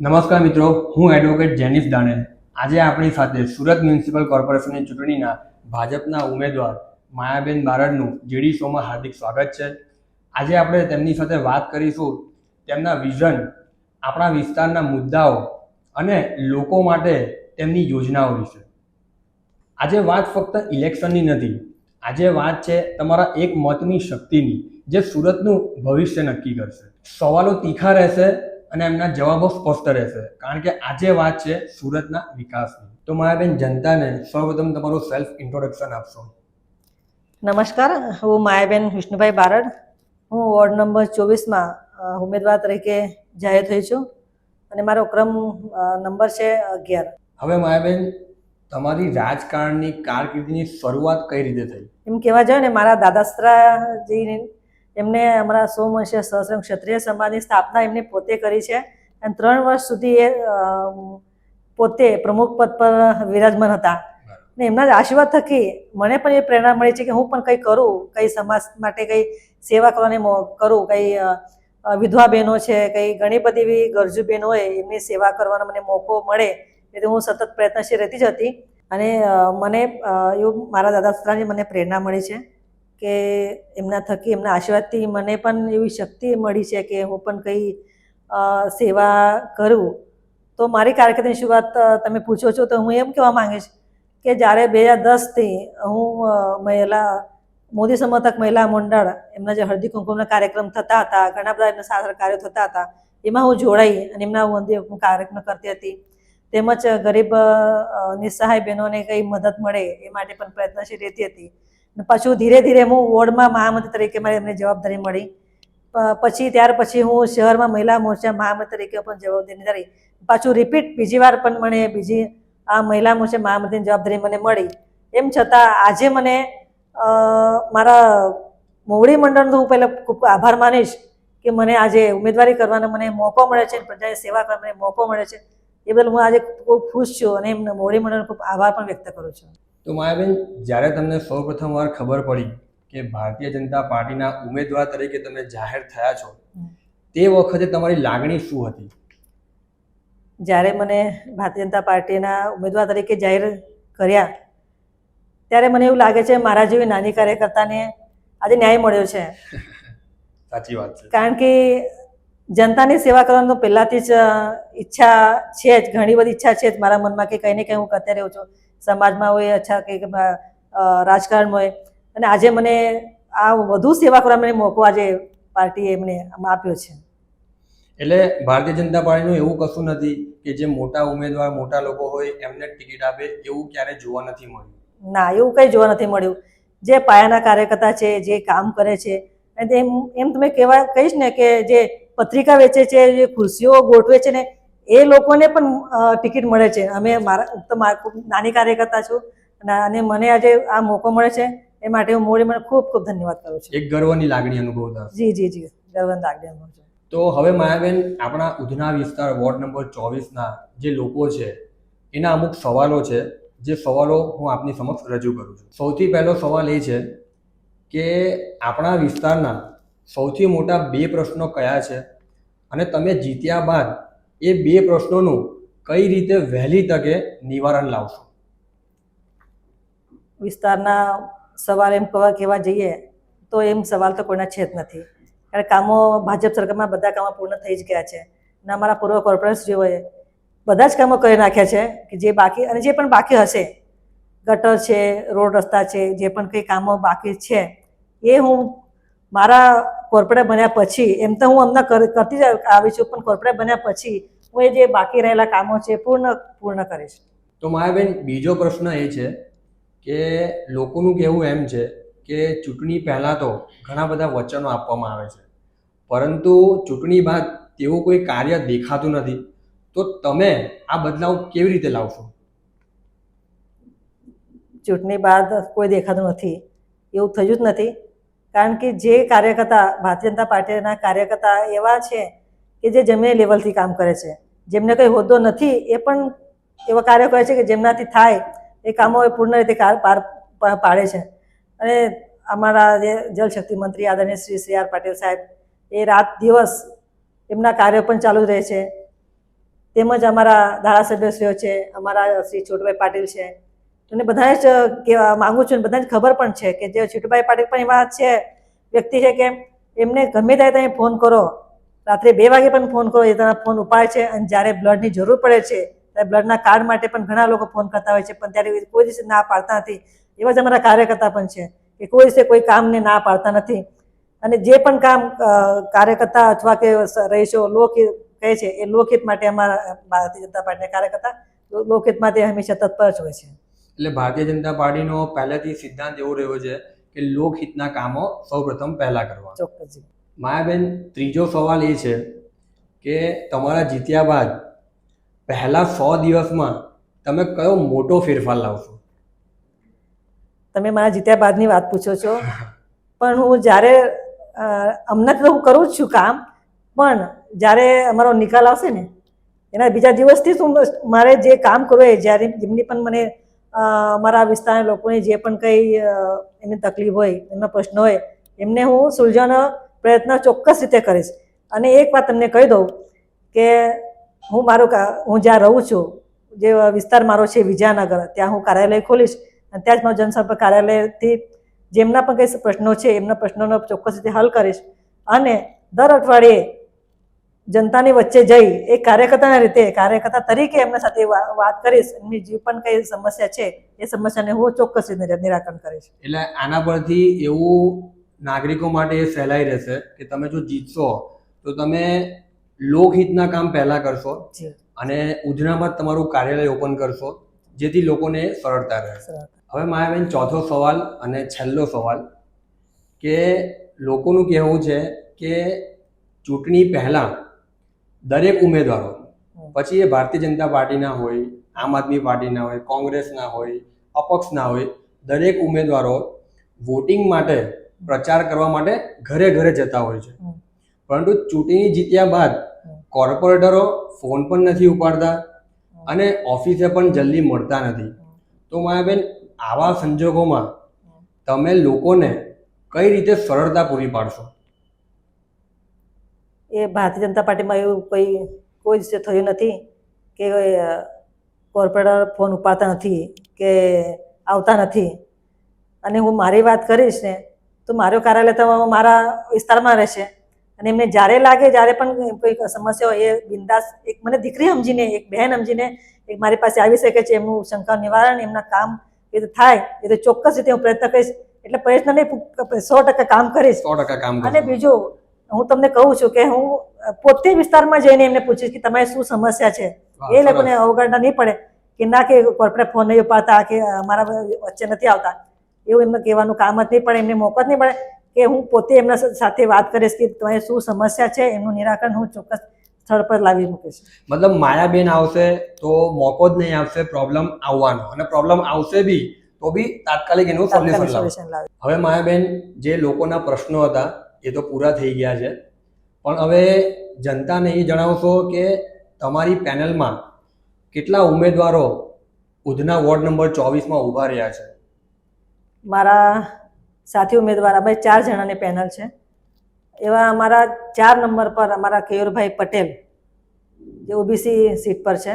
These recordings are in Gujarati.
નમસ્કાર મિત્રો, હું એડવોકેટ જેનિસ દાણેલ. આજે આપણી સાથે સુરત મ્યુનિસિપલ કોર્પોરેશનની ચૂંટણીના ભાજપના ઉમેદવાર માયાબેન બારડનું જીડી શોમાં હાર્દિક સ્વાગત છે. આજે આપણે તેમની સાથે વાત કરીશું તેમના વિઝન, આપણા વિસ્તારના મુદ્દાઓ અને લોકો માટે તેમની યોજનાઓ વિશે. આજે વાત ફક્ત ઇલેક્શનની નથી, આજે વાત છે તમારા એક મતની શક્તિની, જે સુરતનું ભવિષ્ય નક્કી કરશે. સવાલો તીખા રહેશે અને એમના જવાબો સ્પષ્ટ રહેશે, કારણ કે આજે વાત છે સુરતના વિકાસની. તો માયાબેન, જનતાને સૌપ્રથમ તમારું સેલ્ફ ઇન્ટ્રોડક્શન આપશો. નમસ્કાર, હું માયાબેન વિષ્ણુભાઈ બારડ. હું વોર્ડ નંબર 24માં ઉમેદવાર તરીકે જાહેર થઈ છું અને મારો ક્રમ નંબર છે 11. હવે માયાબેન, તમારી રાજકારણની કારકિર્દીની શરૂઆત કઈ રીતે થઈ? એમ કહેવા જાય ને, મારા દાદાશ્રાજી એમને અમારા સોમવંશીય સહસ્ત્રમ ક્ષત્રિય સમાજની સ્થાપના એમને પોતે કરી છે અને 3 વર્ષ સુધી એ પોતે પ્રમુખ પદ પર વિરાજમાન હતા. ને એમના જ આશીર્વાદ થકી મને પણ એ પ્રેરણા મળી છે કે હું પણ કંઈ કરું, કંઈ સમાજ માટે કંઈ સેવા કરવાની કરું, કંઈ વિધવા બહેનો છે, કંઈ ઘણી બધી એવી ગરજુ બહેનો હોય એમની સેવા કરવાનો મને મોકો મળે, એટલે હું સતત પ્રયત્નશીલ રહેતી જ હતી. અને મને એવું મારા દાદાશ્રાની મને પ્રેરણા મળી છે કે એમના થકી, એમના આશીર્વાદથી મને પણ એવી શક્તિ મળી છે કે હું પણ કંઈ સેવા કરું. તો મારી કારકિર્દીની શરૂઆત તમે પૂછો છો તો હું એમ કહેવા માંગીશ કે જ્યારે 2010થી હું મોદી સમર્થક મહિલા મંડળ, એમના જે હળદી કુમકુમના કાર્યક્રમ થતા હતા, ઘણા બધા એમના સારા કાર્યો થતા હતા, એમાં હું જોડાઈ અને એમના હું કાર્યક્રમ કરતી હતી. તેમજ ગરીબ નિસહાય બહેનોને કંઈ મદદ મળે એ માટે પણ પ્રયત્નશીલ રહેતી હતી. પાછું ધીરે ધીરે હું વોર્ડમાં મહામંત્રી તરીકે મારી એમને જવાબદારી મળી. ત્યાર પછી હું શહેરમાં મહિલા મોરચા મહામંત્રી તરીકે પણ જવાબદારી ધરી. પાછું રિપીટ બીજી વાર પણ મને આ મહિલા મોરચા મહામંત્રીની જવાબદારી મને મળી. એમ છતાં આજે મને મારા મોવડી મંડળનો હું પહેલાં ખૂબ આભાર માનીશ કે મને આજે ઉમેદવારી કરવાનો મને મોકો મળે છે, પ્રજાની સેવા કરવાનો મને મોકો મળે છે. એ બદલ હું આજે ખૂબ ખુશ છું અને એમને મોવડી મંડળનો ખૂબ આભાર પણ વ્યક્ત કરું છું. તો માયાબેન, જ્યારે તમને સૌપ્રથમ વાર ખબર પડી કે ભારતીય જનતા પાર્ટીના ઉમેદવાર તરીકે તમે જાહેર થયા છો, તે વખતે તમારી લાગણી શું હતી? જ્યારે મને ભારતીય જનતા પાર્ટીના ઉમેદવાર તરીકે જાહેર કર્યા ત્યારે મને એવું લાગે છે મારા જેવી નાની કાર્યકર્તાને આજે ન્યાય મળ્યો છે. સાચી વાત છે. કારણ કે જનતાની સેવા કરવાનો પહેલાંથી જ ઈચ્છા છે જ, ઘણી બધી ઈચ્છા છે જ મારા મનમાં કે કંઈ ને કંઈ હું કરતી રહું છું, સમાજમાં હોય, અચ્છા કે રાજકારણમાં હોય. અને આજે મને આ વધુ સેવા કરવા મને મોકો આજે પાર્ટીએ એમને આપ્યો છે. એટલે ભારતીય જનતા પાર્ટીનું એવું કશું નથી કે જે મોટા ઉમેદવાર, મોટા લોકો હોય એમને ટિકિટ આપે, એવું ક્યારે જોવા નથી મળ્યું. ના, એવું કંઈ જોવા નથી મળ્યું. જે પાયાના કાર્યકર્તા છે, જે કામ કરે છે, અને એમ તમે કહીશ ને કે જે પત્રિકા વેચે છે, જે ખુરશીઓ ગોઠવે છે ને, એ લોકોને પણ ટિકિટ મળે છે. ખૂબ નાની કાર્યકર્તા છું અને મને આજે આ મોકો મળે છે, એ માટે હું મોડી મને ખૂબ ખૂબ ધન્યવાદ કરું છું. એક ગર્વની લાગણી અનુભવતા. જી જી જી, ગર્વની લાગણી અનુભવ છે. તો હવે માયાબેન, આપણા ઉધના વિસ્તાર વોર્ડ નંબર 24ના જે લોકો છે એના અમુક સવાલો છે, જે સવાલો હું આપની સમક્ષ રજૂ કરું છું. સૌથી પહેલો સવાલ એ છે કે આપણા વિસ્તારના સૌથી મોટા 2 પ્રશ્નો કયા છે અને તમે જીત્યા બાદ એ 2 પ્રશ્નોનું કઈ રીતે વહેલી તકે નિવારણ લાવશો? વિસ્તારના સવાલ એમ કહેવા જઈએ તો એમ સવાલ તો કોઈના છે જ નથી. કારણ કામો ભાજપ સરકારમાં બધા કામો પૂર્ણ થઈ જ ગયા છે અને અમારા પૂર્વ કોર્પોરેટર્સઓએ બધા જ કામો કરી નાખ્યા છે કે જે બાકી, અને જે પણ બાકી હશે, ગટર છે, રોડ રસ્તા છે, જે પણ કંઈ કામો બાકી છે એ હું મારા કોર્પોરેટર બન્યા પછી, એમ તો હું હમણાં કરતી જ આવી છું, પણ કોર્પોરેટર બન્યા પછી હું એ જે બાકી રહેલા કામો છે પૂર્ણ કરીશ. તો માયાબેન, બીજો પ્રશ્ન એ છે કે લોકોનું કહેવું એમ છે કે ચૂંટણી પહેલાં તો ઘણા બધા વચનો આપવામાં આવે છે, પરંતુ ચૂંટણી બાદ તેવું કોઈ કાર્ય દેખાતું નથી. તો તમે આ બદલાવ કેવી રીતે લાવશો? ચૂંટણી બાદ કોઈ દેખાતું નથી એવું થયું જ નથી. કારણ કે જે કાર્યકર્તા, ભારતીય જનતા પાર્ટીના કાર્યકર્તા એવા છે કે જે જમીન લેવલથી કામ કરે છે, જેમને કંઈ હોદ્દો નથી એ પણ એવા કાર્યો કરે છે કે જેમનાથી થાય એ કામો એ પૂર્ણ રીતે પાર પાડે છે. અને અમારા જે જલશક્તિ મંત્રી આદરણીય શ્રી CR પાટીલ સાહેબ, એ રાત દિવસ એમના કાર્યો પણ ચાલુ રહે છે. તેમજ અમારા ધારાસભ્યશ્રીઓ છે, અમારા શ્રી છોટુભાઈ પાટીલ છે, અને બધાને જ કહેવા માંગુ છું, બધાને ખબર પણ છે કે જે છોટુભાઈ પાટીલ પણ એવા છે વ્યક્તિ છે કે એમને ગમે ત્યારે તમે ફોન કરો, રાત્રે 2 વાગે પણ ફોન કરો, એ તમારા ફોન ઉપાડે છે. અને જ્યારે બ્લડની જરૂર પડે છે ત્યારે બ્લડના કાર્ડ માટે પણ ઘણા લોકો ફોન કરતા હોય છે, પણ ત્યારે કોઈ દિવસ ના પાડતા નથી. એવા જ અમારા કાર્યકર્તા પણ છે કે કોઈ દિવસે કોઈ કામને ના પાડતા નથી. અને જે પણ કામ કાર્યકર્તા અથવા કે રહીશો લોકહિત કહે છે, એ લોકહિત માટે અમારા ભારતીય જનતા પાર્ટીના કાર્યકર્તા લોકહિત માટે હંમેશા તત્પર જ હોય છે. એટલે ભારતીય જનતા પાર્ટીનો પહેલેથી સિદ્ધાંત એવો રહ્યો છે કે લોકહિતના કામો સૌપ્રથમ પહેલા કરવા. ચોક્કસ. માયાબેન, ત્રીજો સવાલ એ છે કે તમારા જીત્યા બાદ પહેલા 100 દિવસમાં તમે કયો મોટો ફેરફાર લાવશો? તમે મારા જીત્યા બાદની વાત પૂછો છો, પણ હું જ્યારે હમણાં તો હું કરું જ છું કામ, પણ જ્યારે અમારો નિકાલ આવશે ને એના બીજા દિવસથી જ હું મારે જે કામ કરવું એ જ્યારે જેમની પણ મને અમારા વિસ્તારના લોકોની જે પણ કંઈ એમની તકલીફ હોય, એમના પ્રશ્નો હોય, એમને હું સુલઝાવવાનો પ્રયત્ન ચોક્કસ રીતે કરીશ. અને એક વાત તમને કહી દઉં કે હું જ્યાં રહું છું, જે વિસ્તાર મારો છે વિજયનગર, ત્યાં હું કાર્યાલય ખોલીશ અને ત્યાં જ મારું જનસંપર્ક કાર્યાલયથી જેમના પણ કંઈ પ્રશ્નો છે એમના પ્રશ્નોનો ચોક્કસ રીતે હલ કરીશ. અને દર અઠવાડિયે જનતાની વચ્ચે જઈ એક કાર્યકર્તા તરીકે એમના સાથે વાત કરીશ. એમની જે પણ કંઈ સમસ્યા છે એ સમસ્યાને હું ચોક્કસ રીતે નિરાકરણ કરીશ. એટલે આના પરથી એવું નાગરિકો માટે એ સહેલાઈ રહેશે કે તમે જો જીતશો તો તમે લોકહિતના કામ પહેલા કરશો અને ઉધનામાં તમારું કાર્યાલય ઓપન કરશો, જેથી લોકોને સરળતા રહે. હવે માયાબેન, ચોથો સવાલ અને છેલ્લો સવાલ કે લોકોનું કહેવું છે કે ચૂંટણી પહેલા દરેક ઉમેદવારો, પછી એ ભારતીય જનતા પાર્ટીના હોય, આમ આદમી પાર્ટીના હોય, કોંગ્રેસના હોય, અપક્ષના હોય, દરેક ઉમેદવારો વોટિંગ માટે પ્રચાર કરવા માટે ઘરે ઘરે જતા હોય છે. પરંતુ ચૂંટણી જીત્યા બાદ કોર્પોરેટરો ફોન પણ નથી ઉપાડતા અને ઓફિસે પણ જલ્દી મળતા નથી. તો માયાબેન, આવા સંજોગોમાં તમે લોકોને કઈ રીતે સરળતા પૂરી પાડશો? એ ભારતીય જનતા પાર્ટીમાં એવું કોઈ દિવસે થયું નથી કે કોર્પોરેટર ફોન ઉપાડતા નથી કે આવતા નથી. અને હું મારી વાત કરીશ ને તો મારું કાર્યાલય તો મારા વિસ્તારમાં રહેશે. અને એમને જ્યારે લાગે, જ્યારે પણ કોઈ સમસ્યા હોય, એ બિંદાસ એક મને દીકરી સમજીને, એક બહેન સમજીને એક મારી પાસે આવી શકે છે. એમનું શંકા નિવારણ, એમના કામ એ તો થાય, એ તો ચોક્કસ રીતે હું પ્રયત્ન કરીશ. એટલે પ્રયત્ન નહીં, 100% કામ કરીશ. 100% કામ. અને બીજું હું તમને કહું છું કે હું પોતે વિસ્તારમાં જઈને એમને પૂછીશ કે તમારી શું સમસ્યા છે. એ લોકોને અવગણના નહીં પડે કે ના કે કોર્પોરેટ ફોન નહીં ઉપાડતા કે અમારા વચ્ચે નથી આવતા, એવું એમને કહેવાનું કામ જ નહીં પડે, એમને મોકો જ નહીં પડે કે હું પોતે એમના સાથે વાત કરીશ કે તમારી શું સમસ્યા છે, એનું નિરાકરણ હું ચોક્કસ સ્થળ પર લાવી મૂકીશ. મતલબ માયાબેન આવશે તો મોકો જ નહીં આપશે પ્રોબ્લેમ આવવાનો, અને પ્રોબ્લેમ આવશે બી તો બી તાત્કાલિક એનું સોલ્યુશન લાવે. હવે માયાબેન, જે લોકોના પ્રશ્નો હતા એ તો પૂરા થઈ ગયા છે, પણ હવે જનતાને એ જણાવશો કે તમારી પેનલમાં કેટલા ઉમેદવારો ઉધના વોર્ડ નંબર 24માં ઊભા રહ્યા છે? મારા સાથી ઉમેદવાર, અમે 4 જણાની પેનલ છે. એવા અમારા 4 નંબર પર અમારા કેયુરભાઈ પટેલ, જે ઓબીસી સીટ પર છે,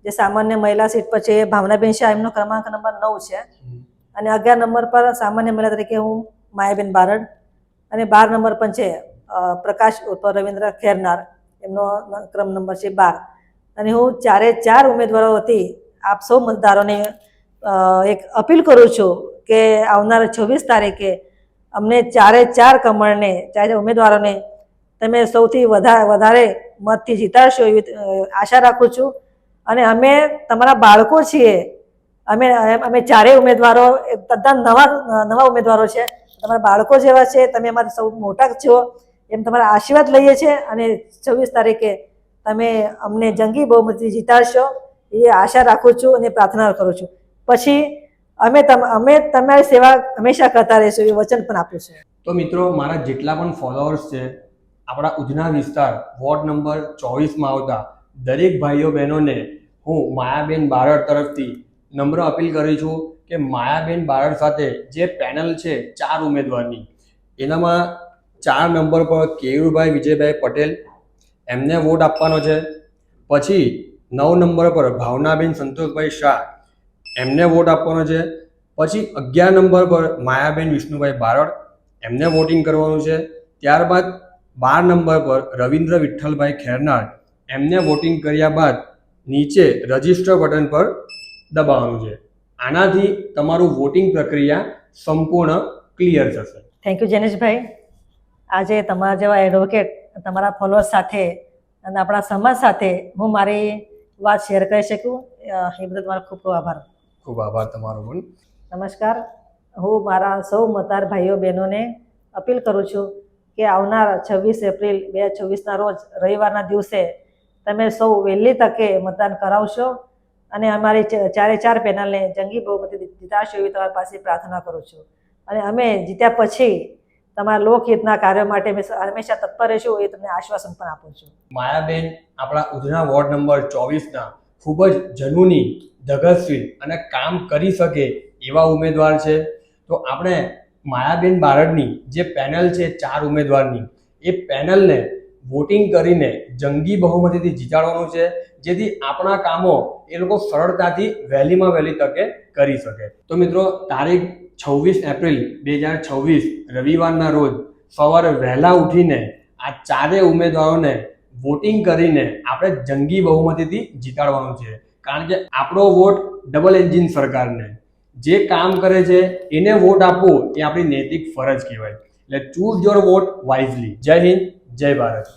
જે સામાન્ય મહિલા સીટ પર છે, ભાવનાબેન શાહ, એમનો ક્રમાંક નંબર 9 છે. અને 11 નંબર પર સામાન્ય મહિલા તરીકે હું માયાબેન બારડ, અને 12 નંબર પર છે પ્રકાશ ઉર્ફ રવિન્દ્ર ખેરનાર, એમનો ક્રમ નંબર છે 12. અને હું 4 ઉમેદવારો વતી આપ સૌ મતદારોને એક અપીલ કરું છું કે આવનાર 26 તારીખે અમને 4 કમળને, 4 ઉમેદવારોને તમે સૌથી વધારે મતથી જીતાડશો એવી આશા રાખું છું. અને અમે તમારા બાળકો છીએ. અમે 4 ઉમેદવારો તદ્દન નવા ઉમેદવારો છે. તમારા બાળકો જેવા છે, તમે અમારા સૌ મોટા છો, એમ તમારા આશીર્વાદ લઈએ છીએ. અને 26 તારીખે તમે અમને જંગી બહુમતીથી જીતાડશો એ આશા રાખું છું અને પ્રાર્થના કરું છું. પછી અમે તમારી સેવા હંમેશા કરતા રહીશું એ વચન પણ આપ્યું છે. તો મિત્રો, મારા જેટલા પણ ફોલોઅર્સ છે, આપણા ઉધના વિસ્તાર વોર્ડ નંબર 24માં આવતા દરેક ભાઈઓ બહેનોને હું માયાબેન બારડ તરફથી નમ્ર અપીલ કરું છું કે માયાબેન બારડ સાથે જે પેનલ છે 4 ઉમેદવારની, એનામાં 4 નંબર પર કેયુરભાઈ વિજયભાઈ પટેલ, એમને વોટ આપવાનો છે. પછી 9 નંબર પર ભાવનાબેન સંતોષભાઈ શાહ, એમને વોટ આપવાનો છે. પછી 11 નંબર પર માયાબેન વિષ્ણુભાઈ બારડ, એમને વોટિંગ કરવાનું છે. ત્યારબાદ 12 નંબર પર રવિન્દ્ર વિઠ્ઠલભાઈ ખેરનાર, એમને વોટિંગ કર્યા બાદ નીચે રજિસ્ટર બટન પર દબાવવાનું છે. આનાથી તમારું વોટિંગ પ્રક્રિયા સંપૂર્ણ ક્લિયર થશે. થેન્ક યુ જૈનેશભાઈ. આજે તમારા જેવા એડવોકેટ તમારા ફોલોઅર્સ સાથે અને આપણા સમાજ સાથે હું મારી વાત શેર કરી શકું એ બદલ તમારો ખૂબ ખૂબ આભાર. ખૂબ આભાર તમારો પણ. નમસ્કાર. હું મારા સૌ મતદાર ભાઈઓ બહેનોને અપીલ કરું છું કે આવનાર 26 એપ્રિલ 2024ના રોજ રવિવારના દિવસે તમે સૌ વહેલી તકે મતદાન કરાવશો અને અમારી ચારે ચાર પેનલને જંગી બહુમતીથી જીતાડશો એવી તમારી પાસે પ્રાર્થના કરું છું. અને અમે જીત્યા પછી તમારા લોકહિતના કાર્યો માટે હંમેશા તત્પર રહીશું એ તમને આશ્વાસન પણ આપું છું. માયાબેન આપણા ઉધના વોર્ડ નંબર 24ના ખૂબ જ જનૂની, ધગશીલ અને કામ કરી શકે એવા ઉમેદવાર છે. તો આપણે માયાબેન બારડની જે પેનલ છે 4 ઉમેદવારની, એ પેનલને વોટિંગ કરીને જંગી બહુમતીથી જીતાડવાનું છે, જેથી આપણા કામો એ લોકો સરળતાથી વહેલીમાં વહેલી તકે કરી શકે. તો મિત્રો, તારીખ 26 એપ્રિલ 2026 રવિવારના રોજ સવારે વહેલા ઉઠીને આ ચારેય ઉમેદવારોને વોટિંગ કરીને આપણે જંગી બહુમતીથી જીતાડવાનું છે. કારણ કે આપણો વોટ ડબલ એન્જિન સરકારને, જે કામ કરે છે એને વોટ આપવો એ આપણી નૈતિક ફરજ કહેવાય. એટલે ચૂઝ યોર વોટ વાઇઝલી. જય હિન્દ, જય ભારત.